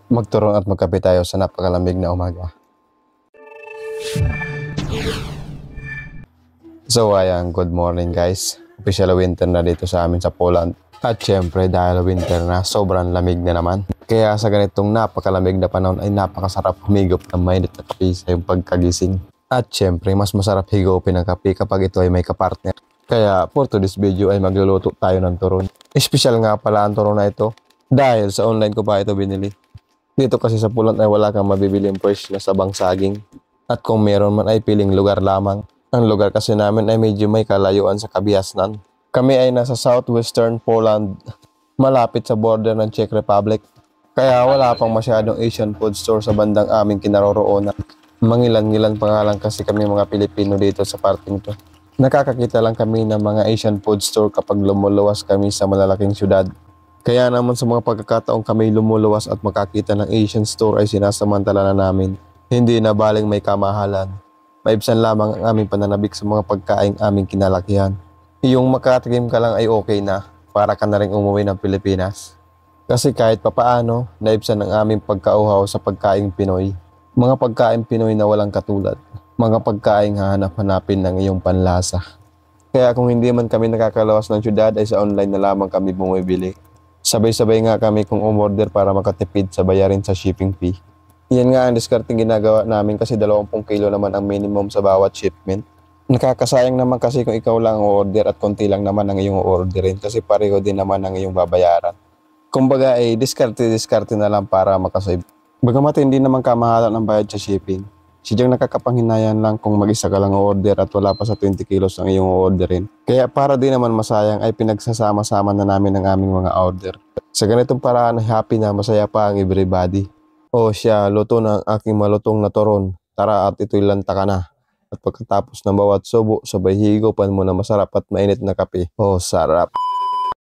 Magturon at magkape tayo sa napakalamig na umaga. So ayan, good morning guys. Official winter na dito sa amin sa Poland. At syempre dahil winter na, sobrang lamig na naman. Kaya sa ganitong napakalamig na panahon ay napakasarap humigop ng mainit na kape sa iyong pagkagising. At syempre mas masarap higupin ang kape kapag ito ay may kapartner. Kaya for today's video ay magluluto tayo ng turon. Espesyal nga pala ang turon na ito dahil sa online ko pa ito binili. Dito kasi sa Poland ay wala kang mabibiling fresh na sabang saging. At kung meron man ay piling lugar lamang. Ang lugar kasi namin ay medyo may kalayuan sa Kabiasnan. Kami ay nasa southwestern Poland, malapit sa border ng Czech Republic. Kaya wala pang masyadong Asian food store sa bandang aming kinaroroonan. Mangilan-ngilan pa nga lang kasi kami mga Pilipino dito sa parting to. Nakakakita lang kami ng mga Asian food store kapag lumuluwas kami sa malalaking syudad. Kaya naman sa mga pagkakataong kami lumuluwas at makakita ng Asian store ay sinasamantala na namin. Hindi na baling may kamahalan. Maibsan lamang ang aming pananabik sa mga pagkaing aming kinalakihan. Yung makatikim ka lang ay okay na para ka na rin umuwi ng Pilipinas. Kasi kahit papaano, naibsan ang aming pagkauhaw sa pagkaing Pinoy. Mga pagkaing Pinoy na walang katulad. Mga pagkaing hahanap-hanapin ng iyong panlasa. Kaya kung hindi man kami nakakalawas ng syudad ay sa online na lamang kami bumibili. Sabay-sabay nga kami kung umorder para makatipid sa bayarin sa shipping fee. Yan nga ang discarding ginagawa namin kasi 20 kilo naman ang minimum sa bawat shipment. Nakakasayang naman kasi kung ikaw lang ang order at konti lang naman ang iyong orderin kasi pareho din naman ang iyong babayaran. Kumbaga ay diskarte na lang para makasave. Bagamat hindi naman kamahalan ang bayad sa shipping. Sidyang nakakapanghinayang lang kung mag-isa ka lang order at wala pa sa 20 kilos ang iyong orderin. Kaya para di naman masayang ay pinagsasama-sama na namin ang aming mga order. Sa ganitong paraan ay happy na masaya pa ang everybody. O siya, luto na ang aking malutong na turon. Tara at ito'y lanta ka na. At pagkatapos ng bawat subo, sabay higupan mo na masarap at mainit na kape. Oh, sarap.